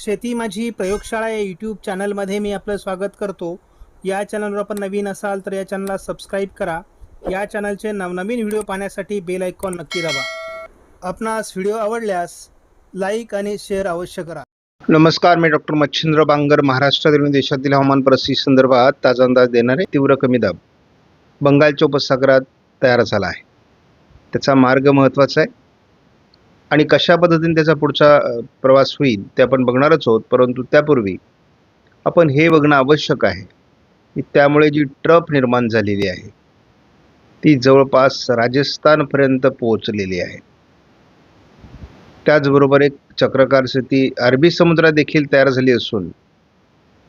शेती माझी प्रयोगशाळा या यूट्यूब चॅनलमध्ये मी आपलं स्वागत करतो. या चॅनलवर आपण नवीन असाल तर या चॅनलला सबस्क्राईब करा. या चॅनलचे नवनवीन व्हिडिओ पाहण्यासाठी बेल आयकॉन नक्की दाबा. आपणास व्हिडिओ आवडल्यास लाईक आणि शेअर अवश्य करा. नमस्कार, मी डॉक्टर मच्छिंद्र बांगर. महाराष्ट्रातील आणि देशातील हवामान परिस्थिती संदर्भात ताजा अंदाज देणारे तीव्र कमी दाब बंगालच्या उपसागरात तयार झाला आहे. त्याचा मार्ग महत्त्वाचा आहे आणि कशा पद्धतीने त्याचा पुढचा प्रवास होईल ते आपण बघणारच आहोत. परंतु त्यापूर्वी आपण हे बघणं आवश्यक आहे की त्यामुळे जी ट्रफ निर्माण झालेली आहे ती जवळपास राजस्थानपर्यंत पोहोचलेली आहे. त्याचबरोबर एक चक्रकार स्थिती अरबी समुद्रात देखील तयार झाली असून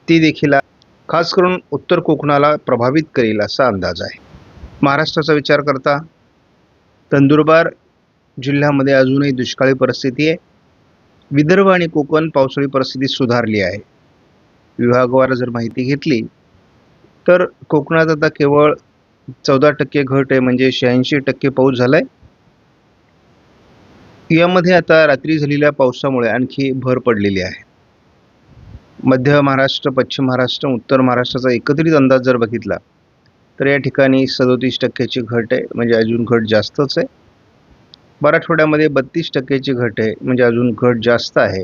ती देखील खास करून उत्तर कोकणाला प्रभावित करेल असा अंदाज आहे. महाराष्ट्राचा विचार करता नंदुरबार जिल्ह्यामध्ये अजूनही दुष्काळी परिस्थिती आहे. विदर्भ आणि कोकण पावसाळी परिस्थिती सुधारली आहे. विभागवार जर माहिती घेतली तर कोकणात आता केवळ 14% घट आहे, म्हणजे 86% पाऊस झालाय. यामध्ये आता रात्री झालेल्या पावसामुळे आणखी भर पडलेली आहे. मध्य महाराष्ट्र, पश्चिम महाराष्ट्र, उत्तर महाराष्ट्राचा एकत्रित अंदाज जर बघितला तर या ठिकाणी 37% घट आहे, म्हणजे अजून घट जास्तच आहे. मराठवाड्यामध्ये 32% घट आहे, म्हणजे अजून घट जास्त आहे.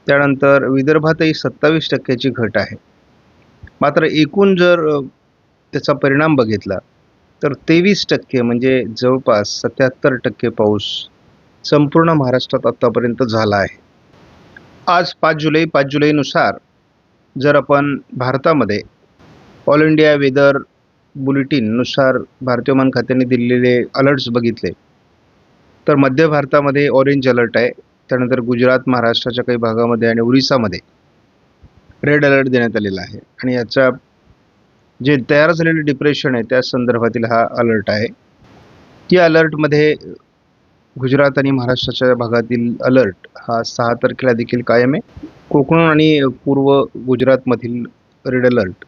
त्यानंतर विदर्भातही 27% घट आहे. मात्र एकूण जर त्याचा परिणाम बघितला तर 23%, म्हणजे जवळपास 77% पाऊस संपूर्ण महाराष्ट्रात आत्तापर्यंत झाला आहे. आज 5 जुलैनुसार जर आपण भारतामध्ये ऑल इंडिया वेदर बुलेटिननुसार भारतीय हवामान खात्याने दिलेले अलर्ट्स बघितले तर मध्य भारतामध्ये ऑरेंज अलर्ट आहे. त्यानंतर गुजरात, महाराष्ट्राच्या काही भागामध्ये आणि उरिसामध्ये रेड अलर्ट देण्यात आलेला आहे. आणि याचा जे तयार झालेले डिप्रेशन आहे त्या संदर्भातील हा अलर्ट आहे. या अलर्टमध्ये गुजरात आणि महाराष्ट्राच्या भागातील अलर्ट हा 6 तारखेला देखील कायम आहे. कोकण आणि पूर्व गुजरातमधील रेड अलर्ट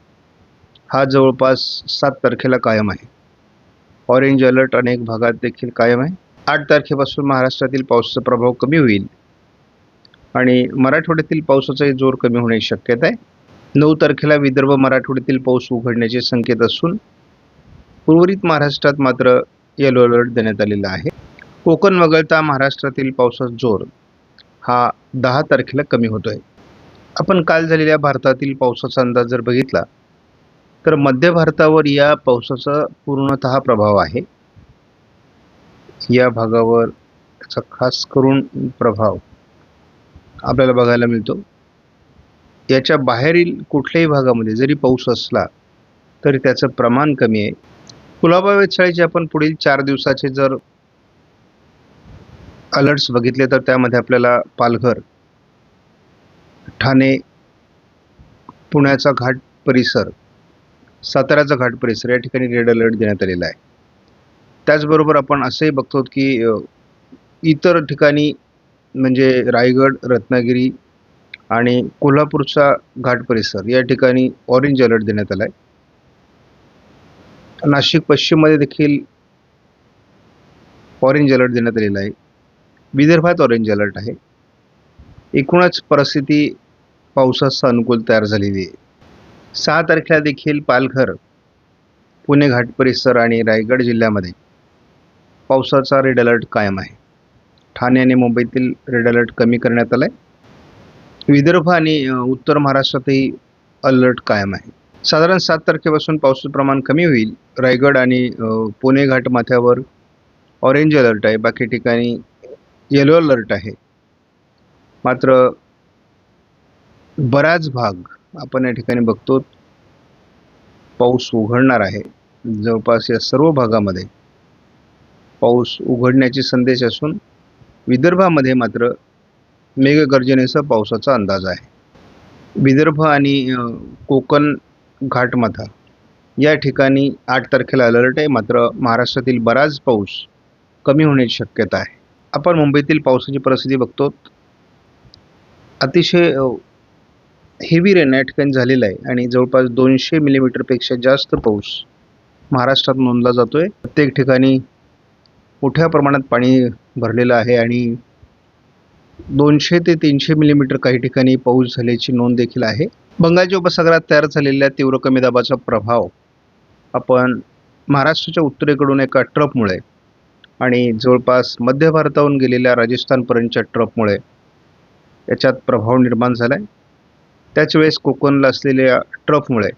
हा जवळपास 7 तारखेला कायम आहे. ऑरेंज अलर्ट अनेक भागात देखील कायम आहे. 8 तारखेपासून महाराष्ट्रातील पावसाचा प्रभाव कमी होईल आणि मराठवाड्यातील पावसाचाही जोर कमी होण्याची शक्यता आहे. 9 तारखेला विदर्भ मराठवाड्यातील पाऊस उघडण्याचे संकेत असून उर्वरित महाराष्ट्रात मात्र येलो अलर्ट देण्यात आलेला आहे. कोकण वगळता महाराष्ट्रातील पावसाचा जोर हा 10 तारखेला कमी होतोय. आपण काल झालेल्या भारतातील पावसाचा अंदाज जर बघितला तर मध्य भारतावर या पावसाचा पूर्णतः प्रभाव आहे. या भागावर त्याचा खास करून प्रभाव आपल्याला बघायला मिळतो. याच्या बाहेरील कुठल्याही भागामध्ये जरी पाऊस असला तरी त्याचं प्रमाण कमी आहे. कुलाबा वेधशाळेचे आपण पुढील 4 दिवसाचे जर अलर्ट्स बघितले तर त्यामध्ये आपल्याला पालघर, ठाणे, पुण्याचा घाट परिसर, साताऱ्याचा घाट परिसर या ठिकाणी रेड अलर्ट देण्यात आलेला आहे. त्याचबरोबर आपण असंही बघतो की इतर ठिकाणी म्हणजे रायगड, रत्नागिरी आणि कोल्हापूरचा घाट परिसर या ठिकाणी ऑरेंज अलर्ट देण्यात आला आहे. नाशिक पश्चिममध्ये देखील ऑरेंज अलर्ट देण्यात आलेला आहे. विदर्भात ऑरेंज अलर्ट आहे. एकूणच परिस्थिती पावसाचा अनुकूल तयार झालेली आहे. 6 तारखेला देखील पालघर, पुणे घाट परिसर आणि रायगड जिल्ह्यामध्ये पावसाचा रेड अलर्ट कायम आहे. ठाणे आणि मुंबईतील रेड अलर्ट कमी करण्यात आला आहे. विदर्भ आणि उत्तर महाराष्ट्रातही अलर्ट कायम आहे. साधारण 7 तारखेपासून पावसाचं प्रमाण कमी होईल. रायगड आणि पुणे घाट माथ्यावर ऑरेंज अलर्ट आहे, बाकी ठिकाणी येलो अलर्ट आहे. मात्र बराच भाग आपण या ठिकाणी बघतो पाऊस उघडणार आहे. जवळपास या सर्व भागामध्ये पाऊस उघडण्याचे संदेश असून विदर्भामध्ये मात्र मेघगर्जनेसह पावसाचा अंदाज आहे. विदर्भ आणि कोकण घाटमाथा या ठिकाणी 8 तारखेला अलर्ट आहे. मात्र महाराष्ट्रातील बराच पाऊस कमी होण्याची शक्यता आहे. आपण मुंबईतील पावसाची परिस्थिती बघतो. अतिशय हेवी रेन या ठिकाणी झालेला आहे आणि जवळपास 200 मिलीमीटरपेक्षा जास्त पाऊस महाराष्ट्रात नोंदला जातोय. प्रत्येक ठिकाणी मोठ्या प्रमाणात पाणी भरलेलं आहे आणि 200 ते 300 मिलीमीटर काही ठिकाणी पाऊस झाल्याची नोंद देखील आहे. बंगालच्या उपसागरात तयार झालेल्या तीव्र कमी दाबाचा प्रभाव आपण महाराष्ट्राच्या उत्तरेकडून एका ट्रफमुळे आणि जवळपास मध्य भारताहून गेलेल्या राजस्थानपर्यंतच्या ट्रफमुळे याच्यात प्रभाव निर्माण झाला आहे. त्याच वेळेस कोकणला असलेल्या ट्रफमुळे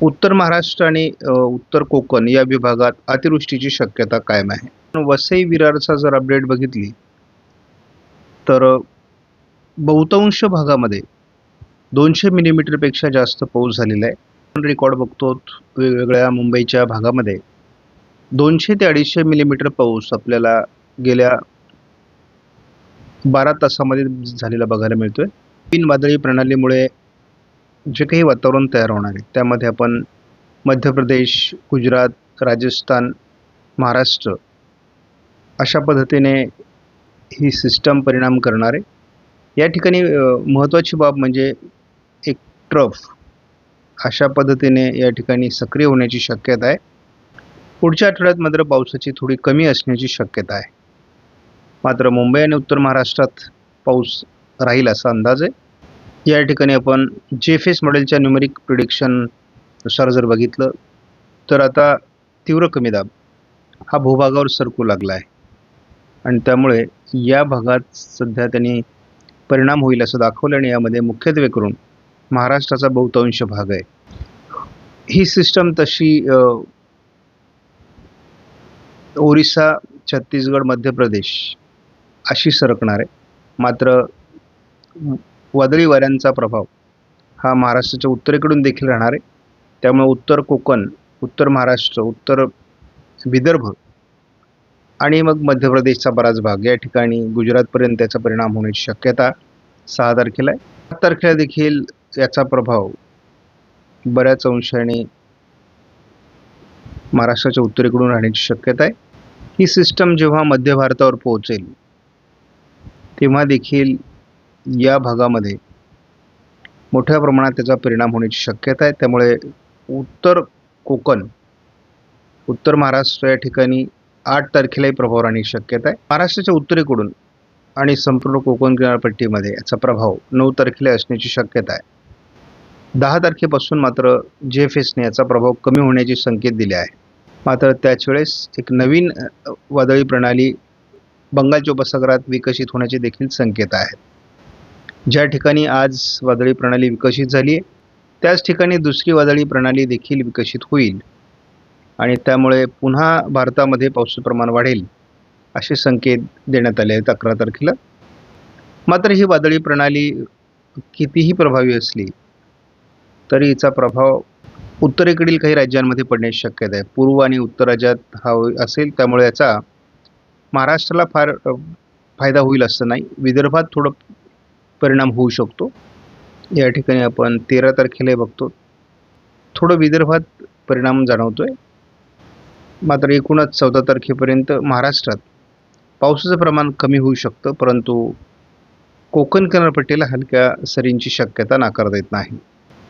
उत्तर महाराष्ट्र आणि उत्तर कोकण या विभागात अतिवृष्टीची शक्यता कायम आहे. वसई विरारचा जर अपडेट बघितली तर बहुतांश भागामध्ये 200 मिलीमीटरपेक्षा जास्त पाऊस झालेला आहे. आपण रेकॉर्ड बघतो वेगवेगळ्या मुंबईच्या भागामध्ये 200 ते 250 मिलीमीटर पाऊस आपल्याला गेल्या 12 तासामध्ये झालेला बघायला मिळतोय. तीन वादळी प्रणालीमुळे जे काही वातावरण तयार होणार आहे त्यामध्ये आपण मध्य प्रदेश, गुजरात, राजस्थान, महाराष्ट्र अशा पद्धतीने ही सिस्टम परिणाम करणार आहे. या ठिकाणी महत्त्वाची बाब म्हणजे एक ट्रफ अशा पद्धतीने या ठिकाणी सक्रिय होण्याची शक्यता आहे. पुढच्या आठवड्यात मात्र पावसाची थोडी कमी असण्याची शक्यता आहे. मात्र मुंबई आणि उत्तर महाराष्ट्रात पाऊस राहील असा अंदाज आहे. या ठिकाणी आपण जेफेस मॉडेलच्या न्यूमेरिक प्रिडिक्शननुसार जर बघितलं तर आता तीव्र कमी दाब हा भूभागावर सरकू लागला आहे आणि त्यामुळे या भागात सध्या त्यांनी परिणाम होईल असं दाखवलं आणि यामध्ये मुख्यत्वे करून महाराष्ट्राचा बहुतांश भाग आहे. ही सिस्टम तशी ओरिसा, छत्तीसगड, मध्य प्रदेश अशी सरकणार आहे. मात्र वादळी वाऱ्यांचा प्रभाव हा महाराष्ट्राच्या उत्तरेकडून देखील राहणार आहे. त्यामुळे उत्तर कोकण, उत्तर महाराष्ट्र, उत्तर विदर्भ आणि मग मध्य प्रदेशचा बराच भाग या ठिकाणी गुजरातपर्यंत त्याचा परिणाम होण्याची शक्यता 6 तारखेला आहे. 7 तारखेला देखील याचा प्रभाव बऱ्याच अंशाने महाराष्ट्राच्या उत्तरेकडून राहण्याची शक्यता आहे. ही सिस्टम जेव्हा मध्य भारतावर पोहोचेल तेव्हा देखील या भागामध्ये मोठ्या प्रमाणात त्याचा परिणाम होण्याची शक्यता आहे. त्यामुळे उत्तर कोकण, उत्तर महाराष्ट्र या ठिकाणी 8 तारखेलाही प्रभाव राहण्याची शक्यता आहे. महाराष्ट्राच्या उत्तरेकडून आणि संपूर्ण कोकण किनारपट्टीमध्ये याचा प्रभाव 9 तारखेला असण्याची शक्यता आहे. 10 तारखेपासून मात्र जेफेसने याचा प्रभाव कमी होण्याचे संकेत दिले आहे. मात्र त्याच वेळेस एक नवीन वादळी प्रणाली बंगालच्या उपसागरात विकसित होण्याचे देखील संकेत आहेत. ज्या ठिकाणी आज वादळी प्रणाली विकसित झाली आहे त्याच ठिकाणी दुसरी वादळी प्रणाली देखील विकसित होईल आणि त्यामुळे पुन्हा भारतामध्ये पावसाचं प्रमाण वाढेल असे संकेत देण्यात आले आहेत 11 तारखेला. मात्र ही वादळी प्रणाली कितीही प्रभावी असली तरी हिचा प्रभाव उत्तरेकडील काही राज्यांमध्ये पडण्याची शक्यता आहे. पूर्व आणि उत्तर राज्यात हा असेल त्यामुळे याचा महाराष्ट्राला फार फायदा होईल असं नाही. विदर्भात थोडं परिणाम होऊ शकतो. या ठिकाणी आपण 13 तारखेला बघतो थोडं विदर्भात परिणाम जाणवतोय. मात्र एकूणच 14 तारखेपर्यंत महाराष्ट्रात पावसाचं प्रमाण कमी होऊ शकतं, परंतु कोकण किनारपट्टीला हलक्या सरींची शक्यता नाकारता येत नाही.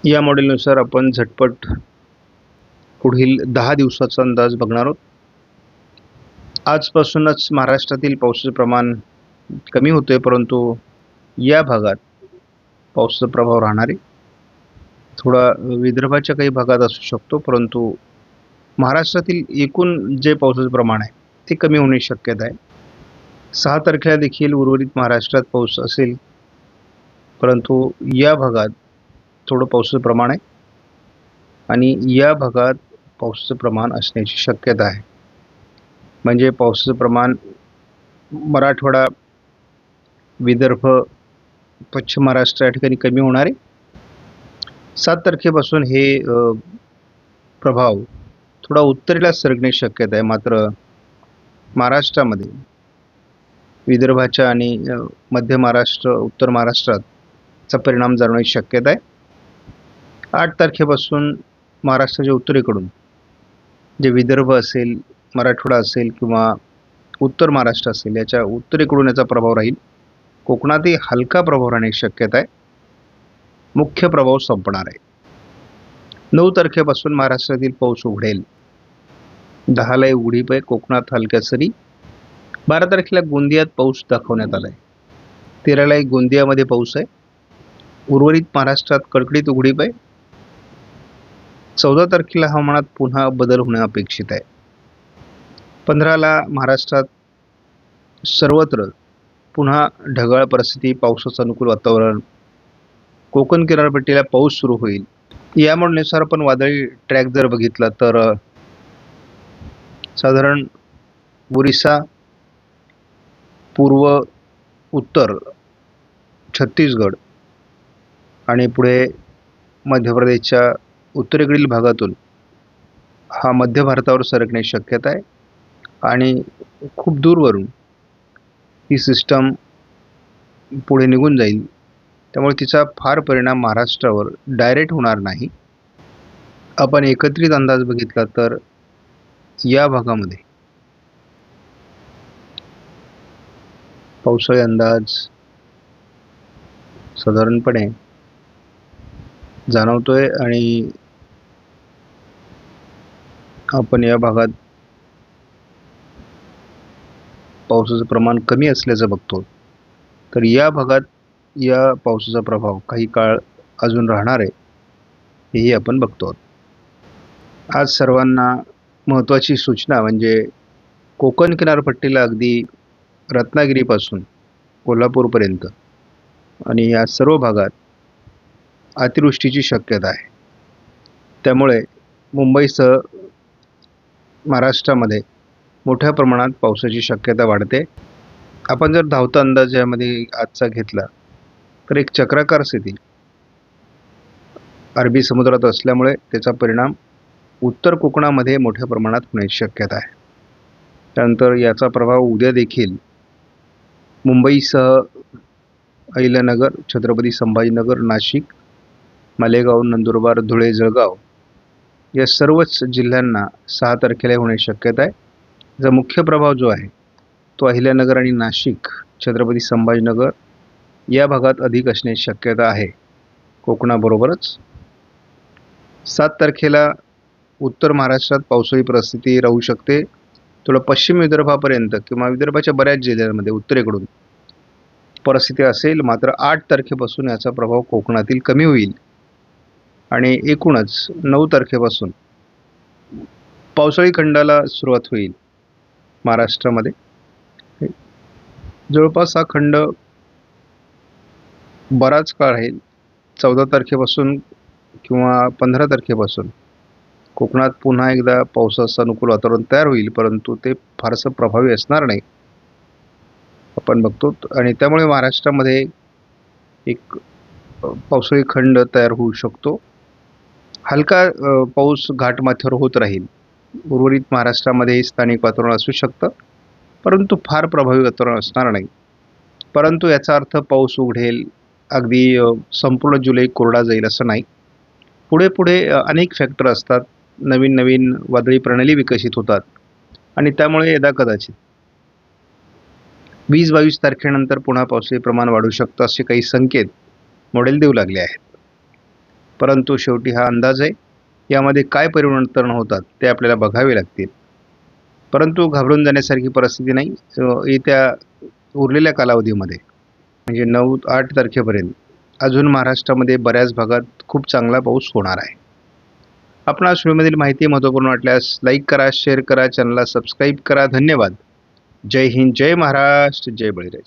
या मॉडेलनुसार आपण झटपट पुढील 10 दिवसाचा अंदाज बघणार आहोत. आजपासूनच महाराष्ट्रातील पावसाचं प्रमाण कमी होते, परंतु या भागात पावसाचा प्रभाव राहणार आहे. थोडा विदर्भाच्या काही भागात असू शकतो, परंतु महाराष्ट्रातील एकूण जे पावसाचं प्रमाण आहे ते कमी होण्याची शक्यता आहे. 6 तारखेला देखील उर्वरित महाराष्ट्रात पाऊस असेल, परंतु या भागात थोडं पावसाचं प्रमाण आहे आणि या भागात पावसाचं प्रमाण असण्याची शक्यता आहे. म्हणजे पावसाचं प्रमाण मराठवाडा, विदर्भ, पश्चिम महाराष्ट्र या ठिकाणी कमी होणार आहे. 7 तारखेपासून हे प्रभाव थोडा उत्तरेला सरकण्याची शक्यता आहे. मात्र महाराष्ट्रामध्ये विदर्भाच्या आणि मध्य महाराष्ट्र, उत्तर महाराष्ट्राचा परिणाम जाणवण्याची शक्यता आहे. 8 तारखेपासून महाराष्ट्राच्या उत्तरेकडून जे विदर्भ असेल, मराठवाडा असेल किंवा उत्तर महाराष्ट्र असेल याच्या उत्तरेकडून याचा प्रभाव राहील. कोकणातही हलका प्रभाव राहण्याची शक्यता आहे. मुख्य प्रभाव संपणार आहे. 9 तारखेपासून महाराष्ट्रातील पाऊस उघडेल. 10ला उघडीप आहे. कोकणात हलक्या सरी 12 तारखेला गोंदियात पाऊस दाखवण्यात आला आहे. 13ला एक गोंदियामध्ये पाऊस आहे. उर्वरित महाराष्ट्रात कडकडीत उघडीप आहे. 14 तारखेला हवामानात पुन्हा बदल होणे अपेक्षित आहे. 15ला महाराष्ट्रात सर्वत्र पुन्हा ढगाळ परिस्थिती, पावसाचं अनुकूल वातावरण, कोकण किनारपट्टीला पाऊस सुरू होईल. या मॉडेलनुसार आपण वादळी ट्रॅक जर बघितला तर साधारण ओरिसा, पूर्व उत्तर छत्तीसगड आणि पुढे मध्य प्रदेशच्या उत्तरेकडील भागातून हा मध्य भारतावर सरकण्याची शक्यता आहे आणि खूप दूरवरून ही सिस्टम पुढे निघून जाईल. त्यामुळे तिचा फार परिणाम महाराष्ट्रावर डायरेक्ट होणार नाही. आपण एकत्रित अंदाज बघितला तर या भागामध्ये पावसाळी अंदाज साधारणपणे जाणवतोय आणि आपण या भागात पावसाचं प्रमाण कमी असल्याचं बघतो. तर या भागात या पावसाचा प्रभाव काही काळ अजून राहणार आहे हेही आपण बघतो. आज सर्वांना महत्त्वाची सूचना म्हणजे कोकण किनारपट्टीला अगदी रत्नागिरीपासून कोल्हापूरपर्यंत आणि या सर्व भागात अतिवृष्टीची शक्यता आहे. त्यामुळे मुंबईसह महाराष्ट्रामध्ये मोठ्या प्रमाणात पावसाची शक्यता वाढते. आपण जर धावता अंदाज यामध्ये आजचा घेतला तर एक चक्राकार स्थिती अरबी समुद्रात असल्यामुळे त्याचा परिणाम उत्तर कोकणामध्ये मोठ्या प्रमाणात होण्याची शक्यता आहे. त्यानंतर याचा प्रभाव उद्या देखील मुंबईसह अहिल्यानगर, छत्रपती संभाजीनगर, नाशिक, मालेगाव, नंदुरबार, धुळे, जळगाव या सर्वच जिल्ह्यांना 6 तारखेला होण्याची शक्यता आहे. जो मुख्य प्रभाव जो आहे तो अहिल्यानगर आणि नाशिक, छत्रपती संभाजीनगर या भागात अधिक असण्याची शक्यता आहे कोकणाबरोबरच. 7 तारखेला उत्तर महाराष्ट्रात पावसाळी परिस्थिती राहू शकते. थोडं पश्चिम विदर्भापर्यंत किंवा विदर्भाच्या बऱ्याच जिल्ह्यांमध्ये उत्तरेकडून परिस्थिती असेल. मात्र 8 तारखेपासून याचा प्रभाव कोकणातील कमी होईल आणि एकूणच 9 तारखेपासून पावसाळी खंडाला सुरुवात होईल महाराष्ट्रामध्ये. जवळपास हा खंड बराच काळ राहील. 14 तारखेपासून किंवा 15 तारखेपासून कोकणात पुन्हा एकदा पावसाचं अनुकूल वातावरण तयार होईल, परंतु ते फारसं प्रभावी असणार नाही आपण बघतो. आणि त्यामुळे महाराष्ट्रामध्ये एक पावसाळी खंड तयार होऊ शकतो. हलका पाऊस घाटमाथ्यावर होत राहील. उर्वरित महाराष्ट्रामध्ये स्थानिक वातावरण असू शकतं, परंतु फार प्रभावी वातावरण असणार नाही. परंतु याचा अर्थ पाऊस उघडेल, अगदी संपूर्ण जुलै कोरडा जाईल असं नाही. पुढे पुढे अनेक फॅक्टर असतात. नवीन नवीन वादळी प्रणाली विकसित होतात आणि त्यामुळे यदा कदाचित 20-22 तारखेनंतर पुन्हा पावसाचे प्रमाण वाढू शकतं असे काही संकेत मॉडेल देऊ लागले आहेत. परंतु शेवटी हा अंदाज आहे. यामध्ये काय परिवर्तन होतात ते आपल्याला बघावे लागतील. परंतु घाबरून जाण्यासारखी परिस्थिती नाही. येत्या उरलेल्या कालावधीमध्ये म्हणजे 9-8 तारखेपर्यंत अजून महाराष्ट्रामध्ये बऱ्याच भागात खूप चांगला पाऊस होणार आहे. आपणास व्हिडिओमधील माहिती महत्त्वपूर्ण वाटल्यास लाईक करा, शेअर करा, चॅनलला सबस्क्राईब करा. धन्यवाद. जय हिंद, जय महाराष्ट्र, जय बळीराजा.